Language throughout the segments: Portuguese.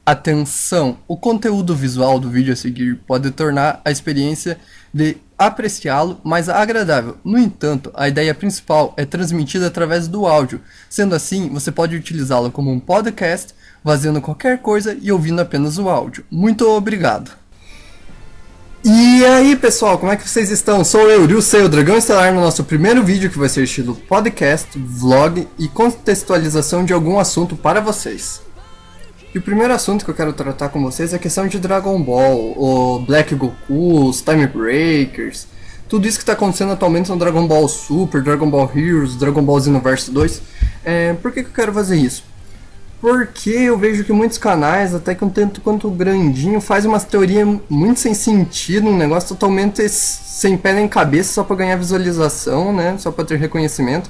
Atenção! O conteúdo visual do vídeo a seguir pode tornar a experiência de apreciá-lo mais agradável. No entanto, a ideia principal é transmitida através do áudio. Sendo assim, você pode utilizá-lo como um podcast, fazendo qualquer coisa e ouvindo apenas o áudio. Muito obrigado! E aí pessoal, como é que vocês estão? Sou eu, Ryusei, o Dragão Estelar, no nosso primeiro vídeo que vai ser estilo podcast, vlog e contextualização de algum assunto para vocês. E o primeiro assunto que eu quero tratar com vocês é a questão de Dragon Ball, o Black Goku, os Time Breakers, tudo isso que está acontecendo atualmente no Dragon Ball Super, Dragon Ball Heroes, Dragon Ball Xenoverse 2. Por que eu quero fazer isso? Porque eu vejo que muitos canais, até que um tanto quanto grandinho, fazem umas teorias muito sem sentido, um negócio totalmente sem pé nem cabeça, só para ganhar visualização, né? Só para ter reconhecimento.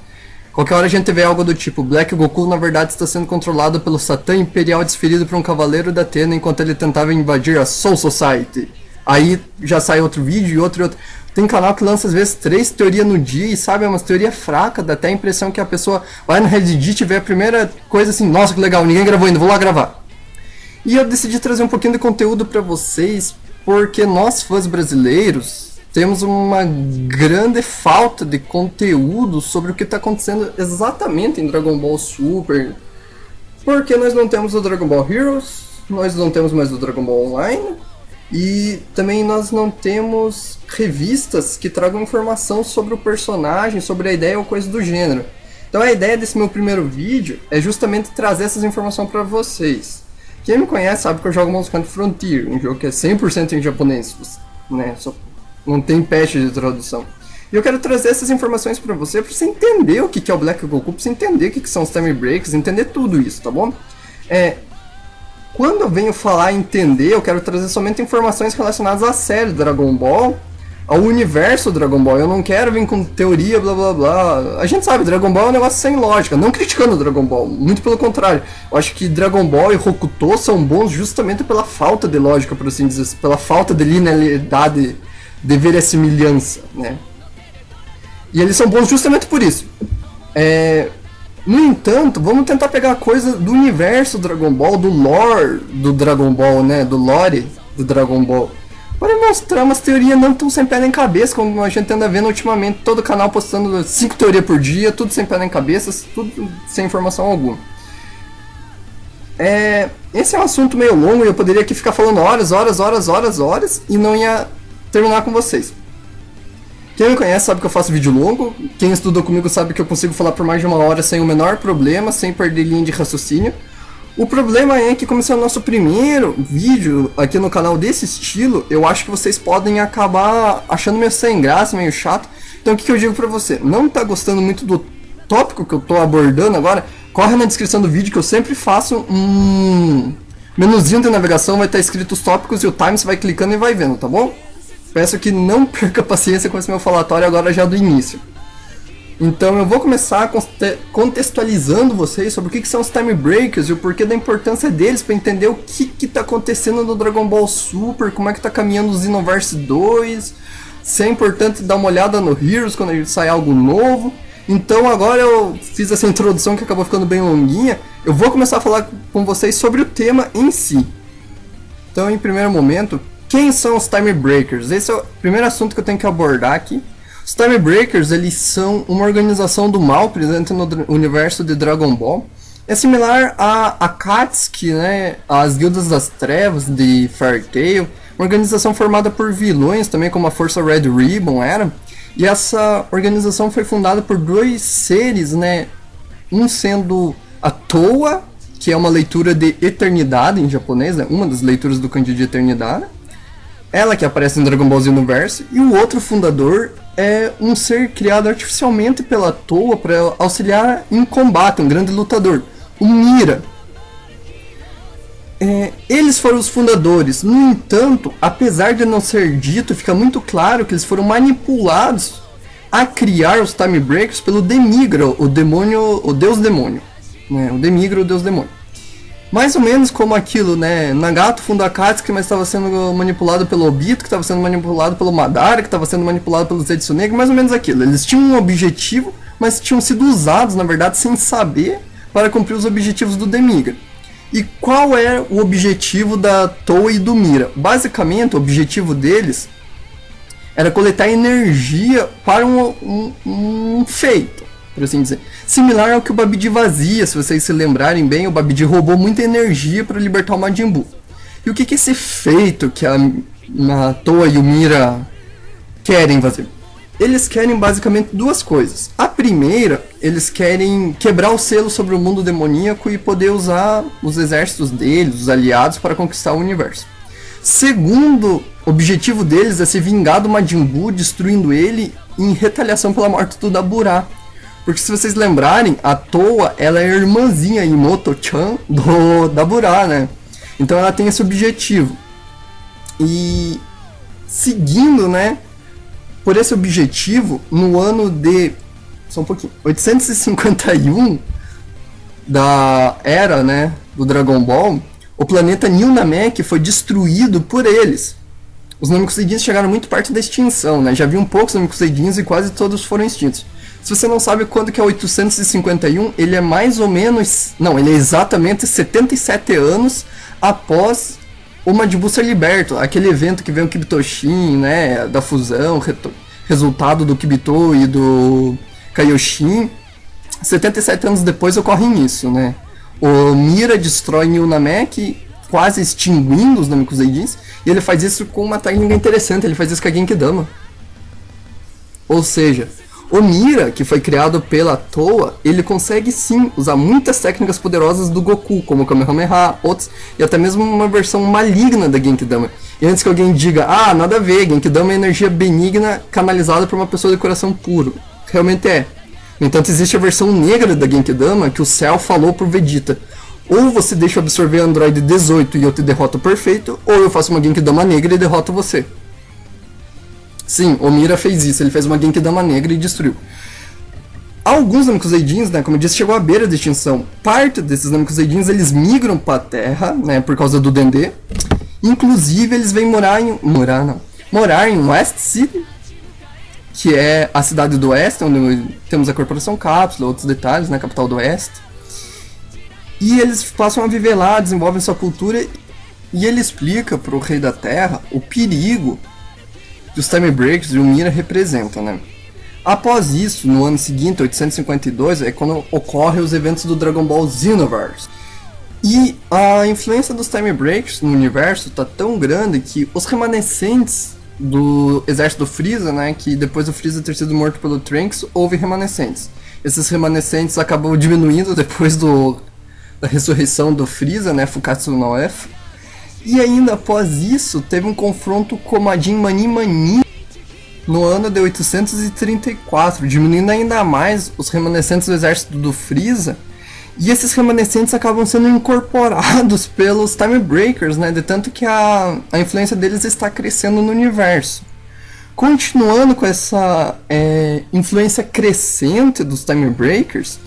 Qualquer hora a gente vê algo do tipo, Black Goku na verdade está sendo controlado pelo Satã Imperial desferido por um cavaleiro da Atena enquanto ele tentava invadir a Soul Society. Aí já sai outro vídeo e outro e outro. Tem canal que lança às vezes 3 teorias no dia e sabe, é uma teoria fraca, dá até a impressão que a pessoa vai no Reddit e vê a primeira coisa assim, nossa que legal, ninguém gravou ainda, vou lá gravar. E eu decidi trazer um pouquinho de conteúdo pra vocês, porque nós fãs brasileiros temos uma grande falta de conteúdo sobre o que está acontecendo exatamente em Dragon Ball Super. Porque nós não temos o Dragon Ball Heroes, nós não temos mais o Dragon Ball Online, e também nós não temos revistas que tragam informação sobre o personagem, sobre a ideia ou coisa do gênero. Então a ideia desse meu primeiro vídeo é justamente trazer essas informações para vocês. Quem me conhece sabe que eu jogo Monster Hunter Frontier, um jogo que é 100% em japonês, né? Não tem patch de tradução. E eu quero trazer essas informações pra você entender o que é o Black Goku, pra você entender o que são os Time Breaks, entender tudo isso, tá bom? Quando eu venho falar em entender, eu quero trazer somente informações relacionadas à série Dragon Ball, ao universo Dragon Ball. Eu não quero vir com teoria, blá blá blá. A gente sabe, Dragon Ball é um negócio sem lógica, não criticando o Dragon Ball, muito pelo contrário. Eu acho que Dragon Ball e Hokuto são bons justamente pela falta de lógica, por assim dizer, pela falta de linearidade, de verossimilhança, né? E eles são bons justamente por isso. No entanto, vamos tentar pegar a coisa do universo Dragon Ball, do lore do Dragon Ball, né? Do lore do Dragon Ball, para mostrar umas teorias não tão sem pé nem cabeça, como a gente anda vendo ultimamente, todo canal postando 5 teorias por dia, tudo sem pé nem cabeça, tudo sem informação alguma. Esse é um assunto meio longo e eu poderia aqui ficar falando horas e não ia terminar com vocês. Quem me conhece sabe que eu faço vídeo longo, quem estudou comigo sabe que eu consigo falar por mais de 1 hora sem o menor problema, sem perder linha de raciocínio. O problema é que, como esse é o nosso primeiro vídeo aqui no canal desse estilo, eu acho que vocês podem acabar achando meio sem graça, meio chato. Então o que eu digo pra você? Não tá gostando muito do tópico que eu tô abordando agora? Corre na descrição do vídeo que eu sempre faço um menuzinho de navegação, vai estar escrito os tópicos e o time, você vai clicando e vai vendo, tá bom? Peço que não perca paciência com esse meu falatório agora já do início. Então eu vou começar contextualizando vocês sobre o que são os Time Breakers e o porquê da importância deles para entender o que está acontecendo no Dragon Ball Super, como é que está caminhando o Xenoverse 2, se é importante dar uma olhada no Heroes quando sai algo novo. Então agora eu fiz essa introdução que acabou ficando bem longuinha, eu vou começar a falar com vocês sobre o tema em si. Então em primeiro momento, quem são os Time Breakers? Esse é o primeiro assunto que eu tenho que abordar aqui. Os Time Breakers, eles são uma organização do mal presente no universo de Dragon Ball. É similar a Akatsuki, né? As Guildas das Trevas de Fairy Tail. Uma organização formada por vilões, também como a Força Red Ribbon era. E essa organização foi fundada por 2 seres, né? Um sendo a Towa, que é uma leitura de eternidade em japonês, né? Uma das leituras do kanji de eternidade. Ela que aparece em Dragon Ball Xenoverse, e o outro fundador é um ser criado artificialmente pela Towa para auxiliar em combate, um grande lutador, o Mira. Eles foram os fundadores, no entanto, apesar de não ser dito, fica muito claro que eles foram manipulados a criar os Time Breakers pelo Demigra, o demônio, o deus demônio, né? O Demigra, o deus demônio. Mais ou menos como aquilo, né? Nagato fundou a Akatsuki, mas estava sendo manipulado pelo Obito, que estava sendo manipulado pelo Madara, que estava sendo manipulado pelo Zetsu Negro, mais ou menos aquilo. Eles tinham um objetivo, mas tinham sido usados, na verdade, sem saber, para cumprir os objetivos do Demigra. E qual é o objetivo da Toa e do Mira? Basicamente, o objetivo deles era coletar energia para um feito, por assim dizer. Similar ao que o Babidi fazia, se vocês se lembrarem bem, o Babidi roubou muita energia para libertar o Majin Buu. E o que é esse feito que a Toa e o Mira querem fazer? Eles querem basicamente duas coisas. A primeira, eles querem quebrar o selo sobre o mundo demoníaco e poder usar os exércitos deles, os aliados, para conquistar o universo. Segundo objetivo deles é se vingar do Majin Buu, destruindo ele em retaliação pela morte do Daburá. Porque se vocês lembrarem, a Toa, ela é a irmãzinha Imoto-chan do Daburá, né? Então ela tem esse objetivo. E seguindo, né, por esse objetivo, no ano de 851 da era, né, do Dragon Ball, o planeta New Namek foi destruído por eles. Os Namekuseidins chegaram muito perto da extinção, né? Já haviam poucos Namekuseidins e quase todos foram extintos. Se você não sabe quando que é 851, ele é mais ou menos... Não, ele é exatamente 77 anos após o Majin Buu ser liberto. Aquele evento que vem o Kibitoshin, né? Da fusão, resultado do Kibito e do Kaioshin. 77 anos depois ocorre isso, né? O Mira destrói New Namek, quase extinguindo os Namekuseidins, e ele faz isso com uma técnica interessante, ele faz isso com a Genkidama. Ou seja, o Mira, que foi criado pela Toa, ele consegue sim usar muitas técnicas poderosas do Goku, como o Kamehameha, outros, e até mesmo uma versão maligna da Genkidama. E antes que alguém diga, ah, nada a ver, Genkidama é energia benigna canalizada por uma pessoa de coração puro. Realmente é. No entanto, existe a versão negra da Genkidama que o Cell falou pro Vegeta. Ou você deixa eu absorver Android 18 e eu te derroto perfeito, ou eu faço uma Genkidama negra e derroto você. Sim, o Mira fez isso, ele fez uma Genkidama negra e destruiu. Alguns Namekuseidins, né, como eu disse, chegou à beira da extinção. Parte desses Namekuseidins, eles migram para a Terra, né, por causa do Dendê. Inclusive, eles vêm morar em West City, que é a cidade do Oeste, onde temos a Corporação Cápsula, outros detalhes, né, capital do Oeste. E eles passam a viver lá, desenvolvem sua cultura, e ele explica pro Rei da Terra o perigo que os Time Breakers e o Mira representam, né? Após isso, no ano seguinte, 852, é quando ocorrem os eventos do Dragon Ball Xenoverse. E a influência dos Time Breakers no universo tá tão grande que os remanescentes do exército do Freeza, né, que depois do Freeza ter sido morto pelo Trunks, houve remanescentes. Esses remanescentes acabam diminuindo depois da ressurreição do Freeza, né, Fukatsu no F. E ainda após isso, teve um confronto com Majin Mani no ano de 834, diminuindo ainda mais os remanescentes do exército do Freeza. E esses remanescentes acabam sendo incorporados pelos Time Breakers, né? De tanto que a influência deles está crescendo no universo. Continuando com essa influência crescente dos Time Breakers,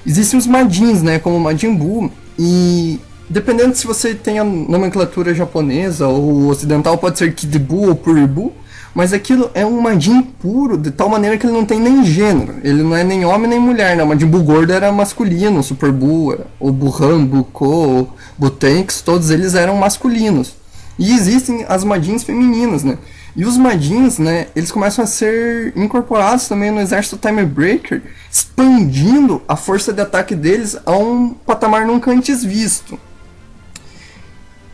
existem os Majins, né? Como o Majin Buu. E dependendo se você tem a nomenclatura japonesa ou ocidental, pode ser Kid Buu ou Puri Buu. Mas aquilo é um Majin puro, de tal maneira que ele não tem nem gênero. Ele não é nem homem nem mulher, né? O Majin Buu gordo era masculino, o Super Buu, o Buhan, Buko, o Butenks, todos eles eram masculinos. E existem as Majins femininas, né? E os Majins, né, eles começam a ser incorporados também no exército Time Breaker, expandindo a força de ataque deles a um patamar nunca antes visto.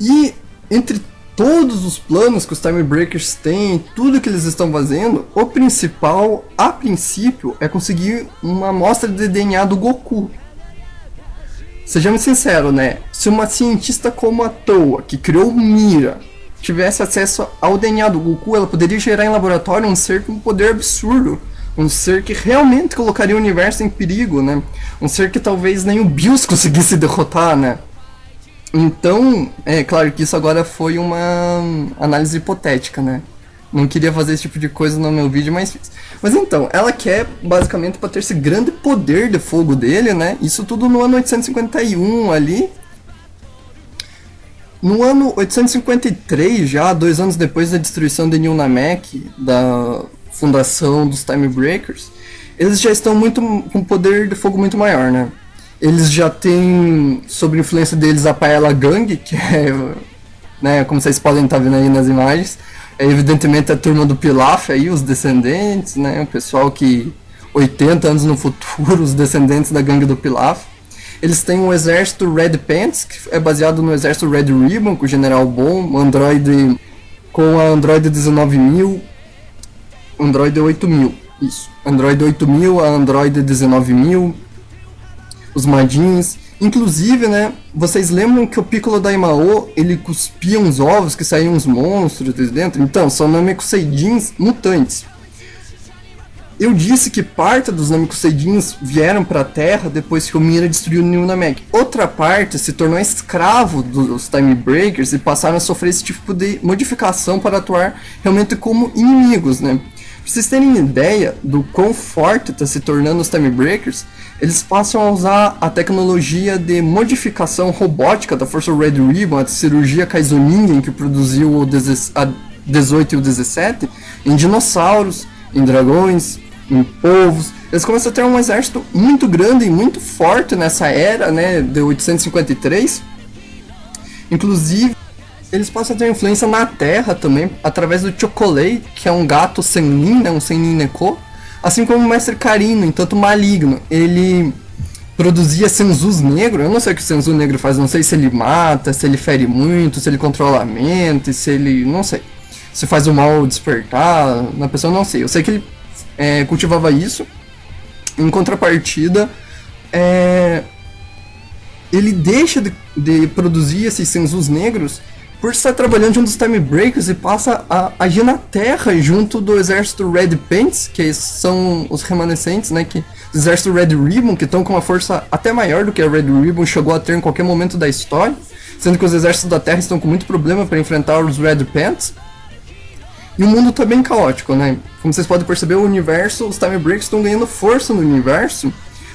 E entre todos os planos que os Time Breakers têm, tudo que eles estão fazendo, o principal, a princípio, é conseguir uma amostra de DNA do Goku. Sejamos sinceros, né? Se uma cientista como a Toa, que criou o Mira, tivesse acesso ao DNA do Goku, ela poderia gerar em laboratório um ser com um poder absurdo. Um ser que realmente colocaria o universo em perigo, né? Um ser que talvez nem o Bills conseguisse derrotar, né? Então, é claro que isso agora foi uma análise hipotética, né? Não queria fazer esse tipo de coisa no meu vídeo, mas fiz. Mas então, ela quer, basicamente, para ter esse grande poder de fogo dele, né? Isso tudo no ano 851 ali. No ano 853, já 2 anos depois da destruição de New Namek, da fundação dos Time Breakers, eles já estão com um poder de fogo muito maior, né? Eles já têm, sob influência deles, a Paella Gang, que é, né, como vocês podem estar vendo aí nas imagens, é evidentemente a turma do Pilaf aí, os descendentes, né, o pessoal que 80 anos no futuro, os descendentes da gangue do Pilaf. Eles têm um exército Red Pants, que é baseado no exército Red Ribbon, com o General Bom, Android com a Android 19.000, Android 8.000, isso, Android 8.000, a Android 19.000, os Madins. Inclusive, né, vocês lembram que o Piccolo Daimao, ele cuspia uns ovos que saíam uns monstros de dentro? Então, são Namekuseidins mutantes. Eu disse que parte dos Namekuseidins vieram para a Terra depois que o Mira destruiu o New Namek. Outra parte se tornou escravo dos Time Breakers e passaram a sofrer esse tipo de modificação para atuar realmente como inimigos, né? Pra vocês terem ideia do quão forte está se tornando os Time Breakers, eles passam a usar a tecnologia de modificação robótica da Força Red Ribbon, a cirurgia Kaizoningen que produziu o 18 e o 17, em dinossauros, em dragões, em povos. Eles começam a ter um exército muito grande e muito forte nessa era, né, de 853. Inclusive, eles passam a ter influência na Terra também, através do Chocolate, que é um gato Sennin, né, um Sennin Neko, assim como o Mestre Carino, em tanto maligno. Ele produzia Senzus negro, eu não sei o que o Senzu negro faz, não sei se ele mata, se ele fere muito, se ele controla a mente, se ele, não sei, se faz o mal despertar na pessoa, não sei. Eu sei que ele cultivava isso. Em contrapartida, ele deixa de produzir esses Senzus negros por estar trabalhando junto dos Time Breakers e passa a agir na Terra junto do exército Red Pants, que são os remanescentes, né, do exército Red Ribbon, que estão com uma força até maior do que a Red Ribbon chegou a ter em qualquer momento da história, sendo que os exércitos da Terra estão com muito problema para enfrentar os Red Pants. E o mundo tá bem caótico, né? Como vocês podem perceber, o universo, os Time Breakers estão ganhando força no universo.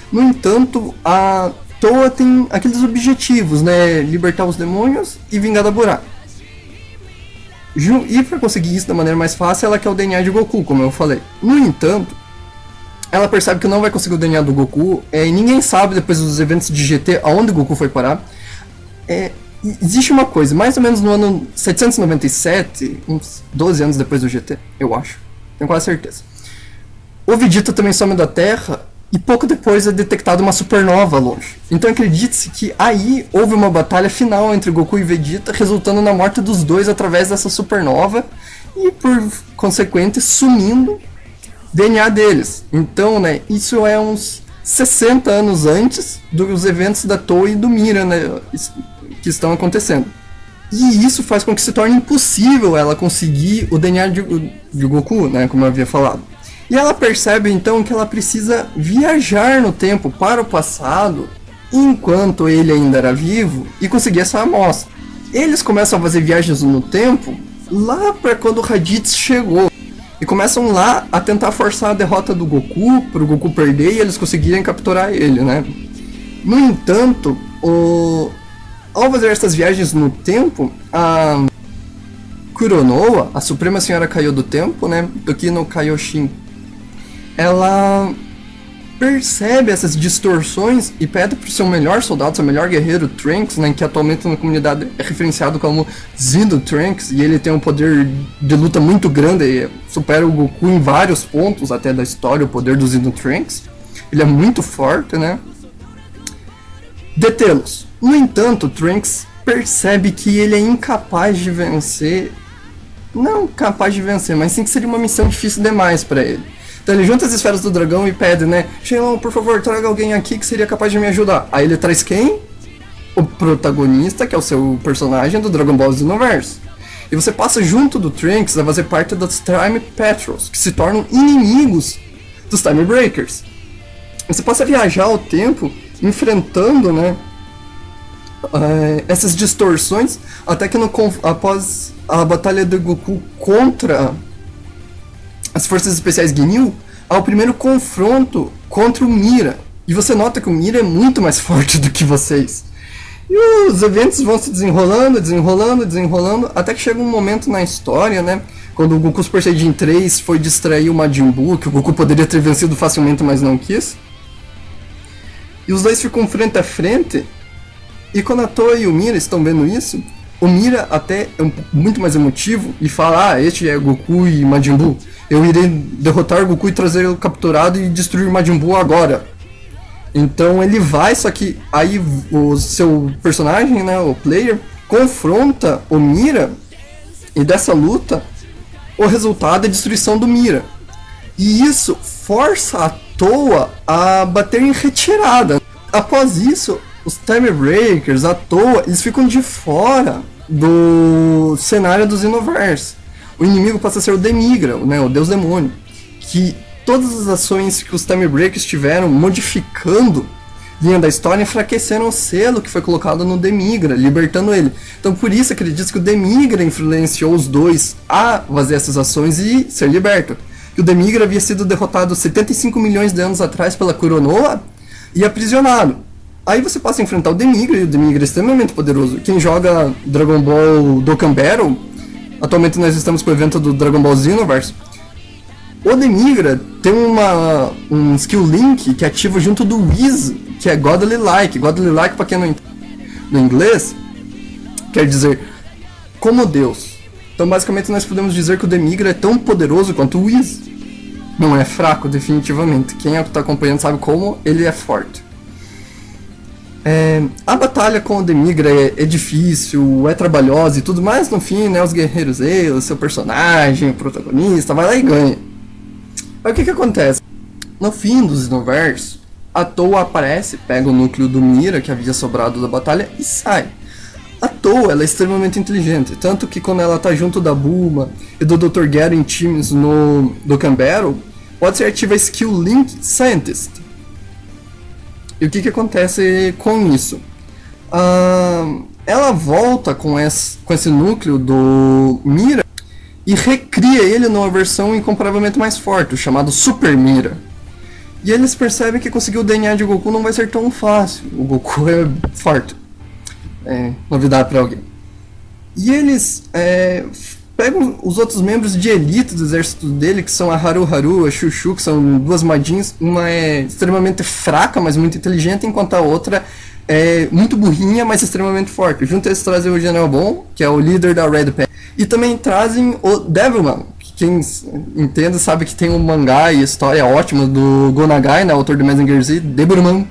No entanto, a Toa tem aqueles objetivos, né? Libertar os demônios e vingar da Buraco. E para conseguir isso da maneira mais fácil, ela quer o DNA de Goku, como eu falei. No entanto, ela percebe que não vai conseguir o DNA do Goku, e ninguém sabe, depois dos eventos de GT, aonde o Goku foi parar. Existe uma coisa, mais ou menos no ano 797, uns 12 anos depois do GT, eu acho, tenho quase certeza. O Vegeta também some da Terra, e pouco depois é detectada uma supernova longe. Então acredite-se que aí houve uma batalha final entre Goku e Vegeta, resultando na morte dos dois através dessa supernova, e por consequente sumindo DNA deles. Então, né, isso é uns 60 anos antes dos eventos da Toei e do Mira, né, que estão acontecendo. E isso faz com que se torne impossível ela conseguir o DNA de Goku, né, como eu havia falado. E ela percebe então que ela precisa viajar no tempo para o passado, enquanto ele ainda era vivo, e conseguir essa amostra. Eles começam a fazer viagens no tempo lá para quando o Raditz chegou. E começam lá a tentar forçar a derrota do Goku, para o Goku perder e eles conseguirem capturar ele, né? No entanto, ao fazer essas viagens no tempo, a Kuronoa, a Suprema Senhora Kaiô do Tempo, né, Toki no Kaioshin, ela percebe essas distorções e pede para o seu melhor soldado, seu melhor guerreiro, Trunks, né, que atualmente na comunidade é referenciado como Zindo Trunks, e ele tem um poder de luta muito grande, e supera o Goku em vários pontos até da história, o poder do Zindo Trunks. Ele é muito forte, né? Detê-los. No entanto, Trunks percebe que ele é incapaz de vencer. Não capaz de vencer, mas sim que seria uma missão difícil demais para ele. Então ele junta as esferas do dragão e pede, né? Shenlong, por favor, traga alguém aqui que seria capaz de me ajudar. Aí ele traz quem? O protagonista, que é o seu personagem do Dragon Ball Xenoverse. E você passa junto do Trunks a fazer parte dos Time Patrols, que se tornam inimigos dos Time Breakers. Você passa a viajar ao tempo, enfrentando, né, essas distorções, até que após a batalha do Goku contra as forças especiais Ginyu, há o primeiro confronto contra o Mira. E você nota que o Mira é muito mais forte do que vocês. E os eventos vão se desenrolando, até que chega um momento na história, né, quando o Goku Super Saiyajin 3 foi distrair o Majin Buu, que o Goku poderia ter vencido facilmente, mas não quis. E os dois ficam frente a frente. E quando a Toa e o Mira estão vendo isso, o Mira até é muito mais emotivo e fala: ah, este é Goku e Majin Buu. Eu irei derrotar o Goku e trazer ele capturado e destruir o Majin Buu agora. Então ele vai, só que aí o seu personagem, né, o player, confronta o Mira, e dessa luta o resultado é a destruição do Mira. E isso força a Toa a bater em retirada. Após isso, os Time Breakers, a Toa, eles ficam de fora do cenário do Xenoverse. O inimigo passa a ser o Demigra, né, o Deus Demônio, que todas as ações que os Time Breakers tiveram modificando linha da história enfraqueceram o selo que foi colocado no Demigra, libertando ele. Então por isso acredito que o Demigra influenciou os dois a fazer essas ações e ser liberto. Que o Demigra havia sido derrotado 75 milhões de anos atrás pela Kuronoa e aprisionado. Aí você passa a enfrentar o Demigra, e o Demigra é extremamente poderoso. Quem joga Dragon Ball Dokkan Battle, atualmente nós estamos com o evento do Dragon Ball Xenoverse, o Demigra tem um skill link que ativa junto do Whis, que é Godly Like. Godly Like, pra quem não entende no inglês, quer dizer como Deus. Então basicamente nós podemos dizer que o Demigra é tão poderoso quanto o Whis. Não é fraco, definitivamente. Quem está acompanhando sabe como ele é forte. A batalha com o Demigra é difícil, é trabalhosa e tudo, mas no fim, né, os guerreiros, o seu personagem, o protagonista, vai lá e ganha. Aí o que acontece? No fim do Xenoverse, a Toa aparece, pega o núcleo do Mira, que havia sobrado da batalha, e sai. A Toa, ela é extremamente inteligente, tanto que quando ela tá junto da Bulma e do Dr. Gero em times no Dokkan Battle, pode ser ativa a skill Link Scientist. E o que acontece com isso? Ela volta com esse núcleo do Mira e recria ele numa versão incomparavelmente mais forte, chamado Super Mira. E eles percebem que conseguir o DNA de Goku não vai ser tão fácil. O Goku é forte. É novidade pra alguém. E eles pegam os outros membros de elite do exército dele, que são a Haru Haru, a Chuchu, que são duas Majins. Uma é extremamente fraca, mas muito inteligente, enquanto a outra é muito burrinha, mas extremamente forte. Junto eles trazem o General Bom, que é o líder da Red Pack. E também trazem o Devilman, que quem entende sabe que tem um mangá e história ótima do Go Nagai, né, autor de Messenger Z, Devilman.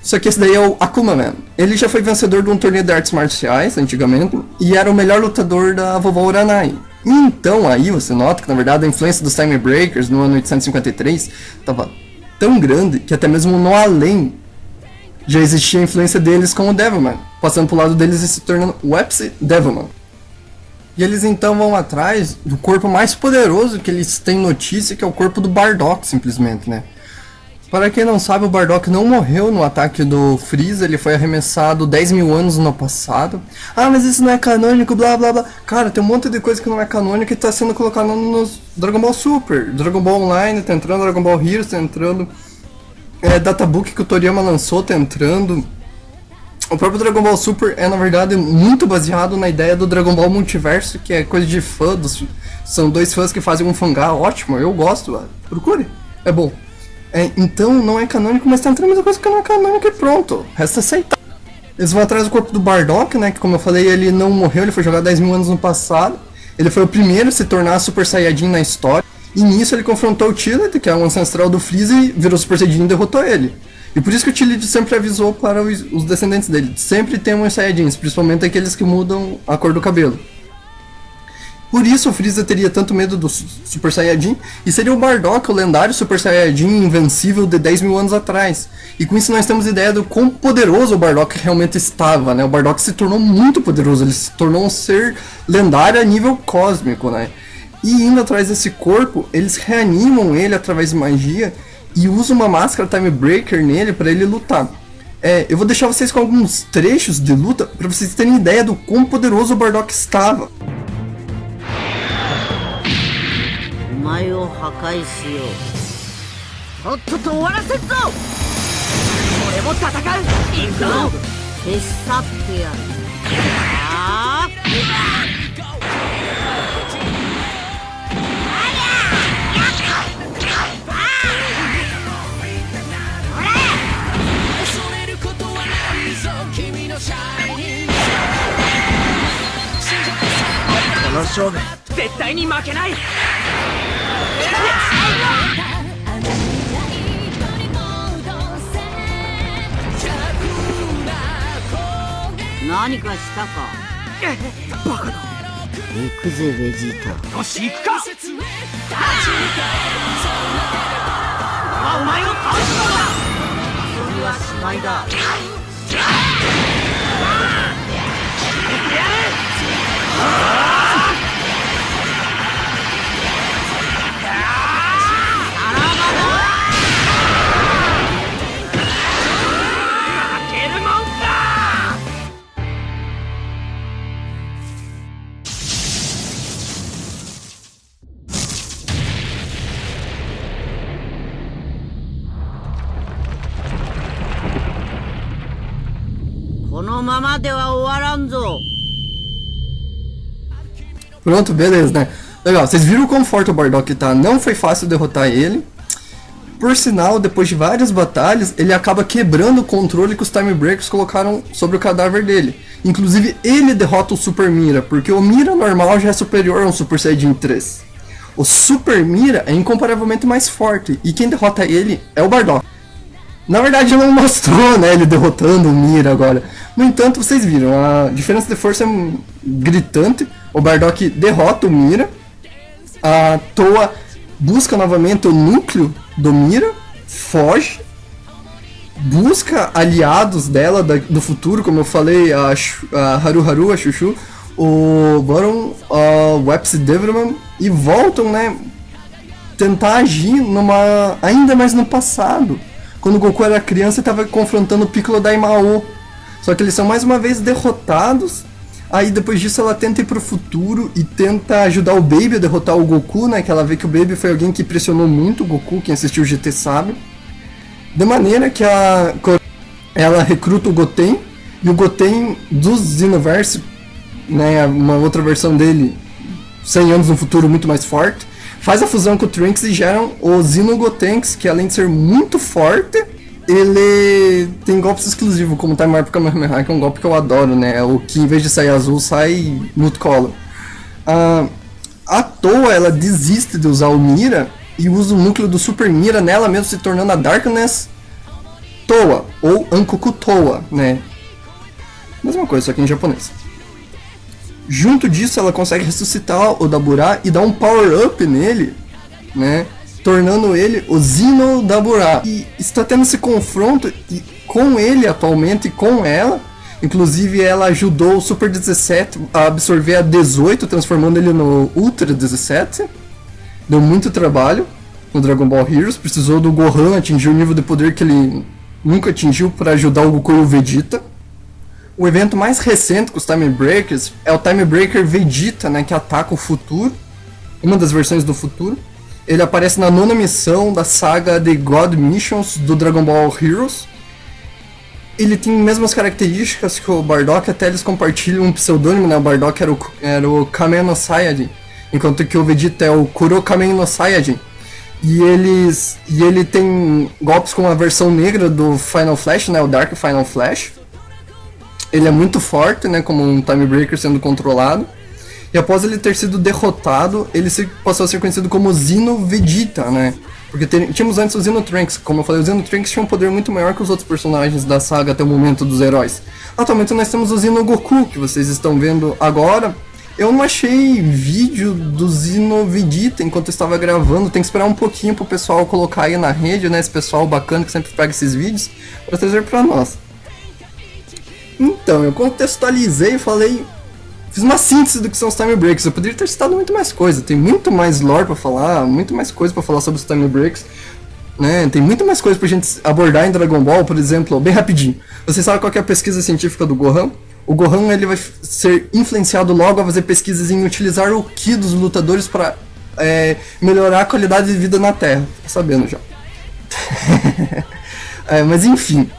Só que esse daí é o Akuma Man. Ele já foi vencedor de um torneio de artes marciais, antigamente, e era o melhor lutador da vovó Uranai. E então aí você nota que na verdade a influência dos Time Breakers no ano 853 estava tão grande que até mesmo no além já existia a influência deles com o Devilman, passando pro lado deles e se tornando o Epsi Devilman. E eles então vão atrás do corpo mais poderoso que eles têm notícia, que é o corpo do Bardock, simplesmente, né? Para quem não sabe, o Bardock não morreu no ataque do Freeza, ele foi arremessado 10 mil anos no passado. Ah, mas isso não é canônico, blá blá blá. Cara, tem um monte de coisa que não é canônica e está sendo colocado nos Dragon Ball Super. Dragon Ball Online tá entrando, Dragon Ball Heroes tá entrando, Databook que o Toriyama lançou tá entrando. O próprio Dragon Ball Super é, na verdade, muito baseado na ideia do Dragon Ball Multiverso, que é coisa de fã, são dois fãs que fazem um fangá ótimo, eu gosto, procure, é bom. Então não é canônico, mas tá entrando a mesma coisa que não é canônico e pronto, resta aceitar. Eles vão atrás do corpo do Bardock, né, que como eu falei, ele não morreu, ele foi jogado 10 mil anos no passado, ele foi o primeiro a se tornar Super Saiyajin na história, e nisso ele confrontou o Chilid, que é um ancestral do Freeza, e virou Super Saiyajin e derrotou ele. E por isso que o Chilid sempre avisou para os descendentes dele, sempre tem uns Saiyajins, principalmente aqueles que mudam a cor do cabelo. Por isso o Freeza teria tanto medo do Super Saiyajin, e seria o Bardock, o lendário Super Saiyajin invencível de 10 mil anos atrás. E com isso nós temos ideia do quão poderoso o Bardock realmente estava, né? O Bardock se tornou muito poderoso, ele se tornou um ser lendário a nível cósmico, né? E indo atrás desse corpo, eles reanimam ele através de magia, e usam uma máscara Time Breaker nele para ele lutar. Eu vou deixar vocês com alguns trechos de luta, para vocês terem ideia do quão poderoso o Bardock estava. お前を破壊しよう。とっとと終わらせんぞ。俺も戦う。行くぞ。消し去ってやる。ああ。勝負絶対に負けない。何かしたか。バカだ。行くぜベジータ。よし行くか。お前を倒すのだ。それは芝居だ。このままでは終わらんぞ。 Pronto, beleza, né? Legal, vocês viram como forte o Bardock tá? Não foi fácil derrotar ele. Por sinal, depois de várias batalhas, ele acaba quebrando o controle que os Time Breakers colocaram sobre o cadáver dele. Inclusive, ele derrota o Super Mira, porque o Mira normal já é superior ao Super Saiyajin 3. O Super Mira é incomparavelmente mais forte, e quem derrota ele é o Bardock. Na verdade não mostrou, né, ele derrotando o Mira agora. No entanto, vocês viram, a diferença de força é gritante. O Bardock derrota o Mira. A Toa busca novamente o núcleo do Mira, foge, busca aliados dela do futuro, como eu falei, a Haru Haru, a Chuchu, o Baron, o Epsi Deverman, e voltam, né, tentar agir ainda mais no passado. Quando o Goku era criança e estava confrontando o Piccolo Daimao. Só que eles são mais uma vez derrotados. Aí depois disso ela tenta ir pro futuro e tenta ajudar o Baby a derrotar o Goku, né? Que ela vê que o Baby foi alguém que pressionou muito o Goku, quem assistiu o GT sabe. De maneira que ela recruta o Goten. E o Goten do Xenoverse, né? Uma outra versão dele, 100 anos no futuro, muito mais forte. Faz a fusão com o Trunks e geram o Xeno Gotenks, que além de ser muito forte, ele tem golpes exclusivos, como o Time Warp Kamehameha, que é um golpe que eu adoro, né? O que em vez de sair azul, sai multicolor. À toa, ela desiste de usar o Mira e usa o núcleo do Super Mira nela mesmo, se tornando a Darkness Toa, ou Ankoku Toa, né? Mesma coisa, só que em japonês. Junto disso, ela consegue ressuscitar o Dabura e dar um power-up nele, né? Tornando ele o Xeno Dabura. E está tendo esse confronto com ele atualmente e com ela. Inclusive, ela ajudou o Super 17 a absorver a 18, transformando ele no Ultra 17. Deu muito trabalho no Dragon Ball Heroes. Precisou do Gohan atingir o nível de poder que ele nunca atingiu para ajudar o Goku e o Vegeta. O evento mais recente com os Time Breakers é o Time Breaker Vegeta, né, que ataca o futuro, uma das versões do futuro. Ele aparece na 9ª missão da saga The God Missions do Dragon Ball Heroes. Ele tem as mesmas características que o Bardock, até eles compartilham um pseudônimo, né? O Bardock era o Kamen no Saiyajin, enquanto que o Vegeta é o Kuro Kamen no Saiyajin. E ele tem golpes com a versão negra do Final Flash, né? O Dark Final Flash. Ele é muito forte, né, como um Time Breaker sendo controlado. E após ele ter sido derrotado, ele passou a ser conhecido como Xeno Vegeta, né? Porque tínhamos antes o Xeno Trunks. Como eu falei, o Xeno Trunks tinha um poder muito maior que os outros personagens da saga até o momento dos heróis. Atualmente nós temos o Xeno Goku, que vocês estão vendo agora. Eu não achei vídeo do Xeno Vegeta enquanto eu estava gravando. Tem que esperar um pouquinho pro pessoal colocar aí na rede, né? Esse pessoal bacana que sempre pega esses vídeos, para trazer pra nós. Então, eu contextualizei e falei, fiz uma síntese do que são os Time Breaks. Eu poderia ter citado muito mais coisa, tem muito mais lore pra falar, muito mais coisa pra falar sobre os Time Breaks, né? Tem muito mais coisa pra gente abordar em Dragon Ball, por exemplo, bem rapidinho. Vocês sabem qual que é a pesquisa científica do Gohan? O Gohan ele vai ser influenciado logo a fazer pesquisas em utilizar o Ki dos lutadores pra melhorar a qualidade de vida na Terra. Tá sabendo já. Mas enfim.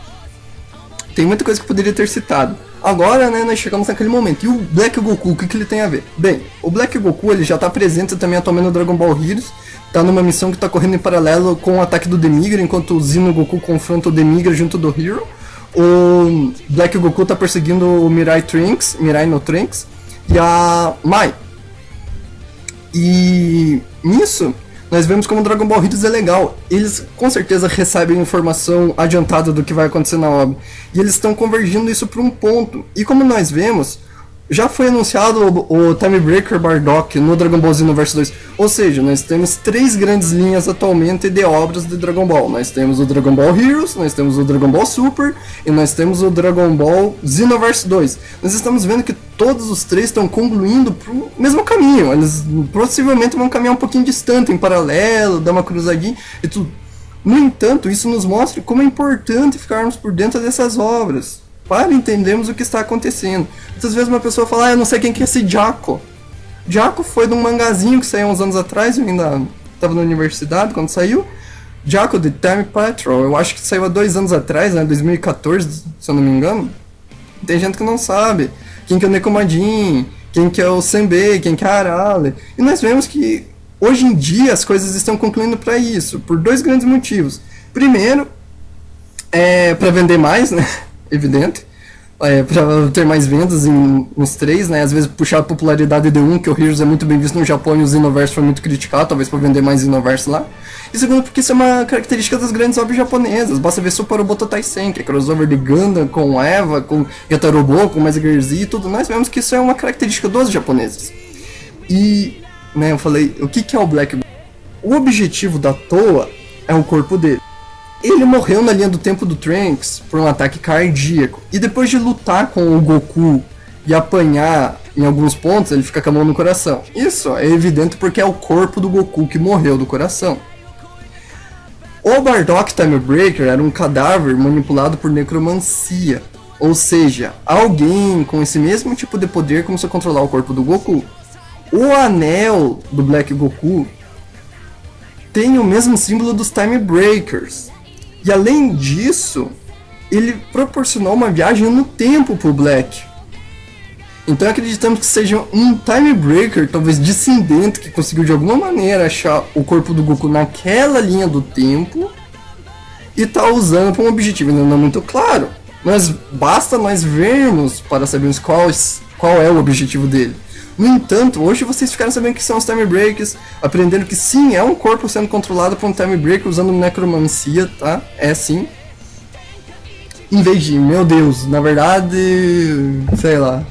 Tem muita coisa que eu poderia ter citado. Agora, né, nós chegamos naquele momento. E o Black Goku, o que ele tem a ver? Bem, o Black Goku ele já está presente também atualmente no Dragon Ball Heroes. Tá numa missão que está correndo em paralelo com o ataque do Demigra, enquanto o Xeno Goku confronta o Demigra junto do Hero. O Black Goku está perseguindo o Mirai no Trunks e a Mai. E nisso, nós vemos como Dragon Ball Heroes é legal. Eles com certeza recebem informação adiantada do que vai acontecer na obra. E eles estão convergindo isso para um ponto. E como nós vemos, já foi anunciado o Time Breaker Bardock no Dragon Ball Xenoverse 2. Ou seja, nós temos 3 grandes linhas atualmente de obras de Dragon Ball. Nós temos o Dragon Ball Heroes, nós temos o Dragon Ball Super e nós temos o Dragon Ball Xenoverse 2. Nós estamos vendo que todos os 3 estão concluindo pro mesmo caminho. Eles possivelmente vão caminhar um pouquinho distante, em paralelo, dar uma cruzadinha e tudo. No entanto, isso nos mostra como é importante ficarmos por dentro dessas obras, para entendermos o que está acontecendo. Muitas vezes uma pessoa fala, eu não sei quem que é esse Jaco. Jaco foi de um mangazinho que saiu uns anos atrás, eu ainda estava na universidade quando saiu. Jaco de Time Patrol, eu acho que saiu há 2 anos atrás, né, 2014, se eu não me engano. Tem gente que não sabe quem que é o Nekomadin, quem que é o Senbei, quem que é a Arale. E nós vemos que hoje em dia as coisas estão concluindo para isso, por 2 grandes motivos. Primeiro, para vender mais, né? Evidente, para ter mais vendas nos 3, né? Às vezes puxar a popularidade de um, que o Heroes é muito bem visto no Japão e o Xenoverse foi muito criticado, talvez para vender mais Xenoverse lá. E segundo, porque isso é uma característica das grandes obras japonesas. Basta ver Super Roboto Taisen, que é crossover de Gundam com Eva, com Yatarobo, com Mazinger Z e tudo. Nós vemos que isso é uma característica dos japoneses. E, né, eu falei, o que é o Black Goku? O objetivo da Toa é o corpo dele. Ele morreu na linha do tempo do Trunks por um ataque cardíaco. E depois de lutar com o Goku e apanhar em alguns pontos, ele fica com a mão no coração. Isso é evidente porque é o corpo do Goku que morreu do coração. O Bardock Time Breaker era um cadáver manipulado por necromancia. Ou seja, alguém com esse mesmo tipo de poder começou a controlar o corpo do Goku. O anel do Black Goku tem o mesmo símbolo dos Time Breakers. E além disso, ele proporcionou uma viagem no tempo pro Black. Então acreditamos que seja um Time Breaker, talvez descendente, que conseguiu de alguma maneira achar o corpo do Goku naquela linha do tempo e tá usando para um objetivo ainda não muito claro. Basta nós vermos para sabermos qual é o objetivo dele. No entanto, hoje vocês ficaram sabendo que são os Time Breakers, aprendendo que sim, é um corpo sendo controlado por um Time Breaker usando necromancia, tá? É sim. Em vez de, meu Deus, na verdade, sei lá,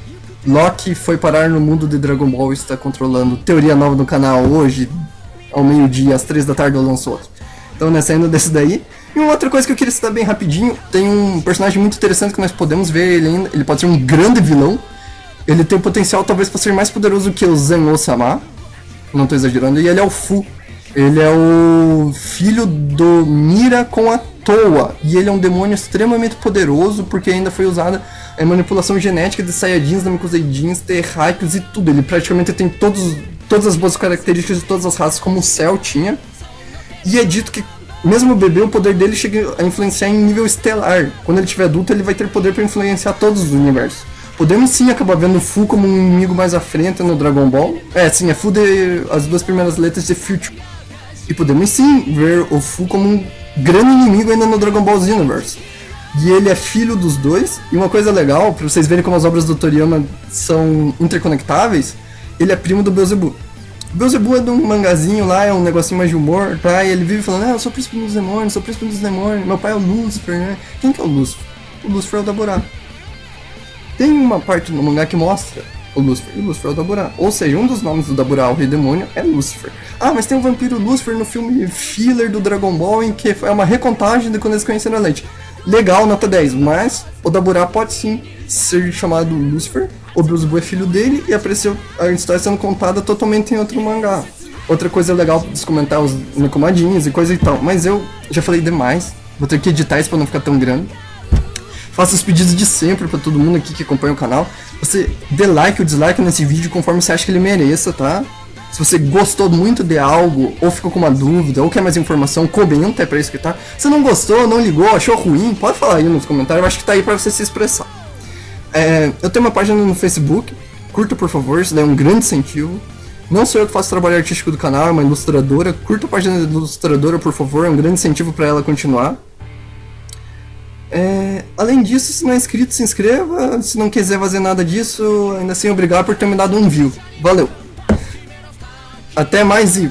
Loki foi parar no mundo de Dragon Ball e está controlando. Teoria nova no canal hoje, ao meio-dia, às 3 da tarde eu lanço outro. Então, né, saindo desse daí. E uma outra coisa que eu queria citar bem rapidinho, tem um personagem muito interessante que nós podemos ver ele ainda, ele pode ser um grande vilão. Ele tem o potencial talvez para ser mais poderoso que o Zen-O-Sama, não estou exagerando, e ele é o Fu. Ele é o filho do Mira com a Toa, e ele é um demônio extremamente poderoso, porque ainda foi usada a manipulação genética de Saiyajins, Namekuseidins, Terráqueos e tudo. Ele praticamente tem todas as boas características de todas as raças, como o Cell tinha, e é dito que mesmo o bebê, o poder dele chega a influenciar em nível estelar. Quando ele tiver adulto, ele vai ter poder para influenciar todos os universos. Podemos sim acabar vendo o Fu como um inimigo mais à frente no Dragon Ball. Sim, é Fu as 2 primeiras letras de Future. E podemos sim ver o Fu como um grande inimigo ainda no Dragon Ball Xenoverse. E ele é filho dos dois. E uma coisa legal, pra vocês verem como as obras do Toriyama são interconectáveis, ele é primo do Beelzebub. O Beelzebub é de um mangazinho lá, é um negocinho mais de humor, tá? E ele vive falando, eu sou príncipe dos demônios, sou príncipe dos demônios, meu pai é o Lúcifer, né? Quem que é o Lúcifer? O Lúcifer é o Daburá. Tem uma parte no mangá que mostra o Lúcifer, e o Lúcifer é o Daburá. Ou seja, um dos nomes do Daburá, o Rei Demônio, é Lúcifer. Ah, mas tem o vampiro Lúcifer no filme filler do Dragon Ball, em que é uma recontagem de quando eles conheceram a Lente. Legal, nota 10, mas o Daburá pode sim ser chamado Lúcifer, o Beelzebub é filho dele, e apareceu a história sendo contada totalmente em outro mangá. Outra coisa legal de comentar os Nekomadinhos e coisa e tal, mas eu já falei demais, vou ter que editar isso pra não ficar tão grande. Faça os pedidos de sempre pra todo mundo aqui que acompanha o canal. Você dê like ou dislike nesse vídeo conforme você acha que ele mereça, tá? Se você gostou muito de algo, ou ficou com uma dúvida, ou quer mais informação, comenta, é pra isso que tá. Se não gostou, não ligou, achou ruim, pode falar aí nos comentários, eu acho que tá aí pra você se expressar. Eu tenho uma página no Facebook, curta por favor, isso daí é um grande incentivo. Não sou eu que faço o trabalho artístico do canal, é uma ilustradora. Curta a página da ilustradora, por favor, é um grande incentivo pra ela continuar. Além disso, se não é inscrito, se inscreva. Se não quiser fazer nada disso, ainda assim, obrigado por ter me dado um view. Valeu! Até mais e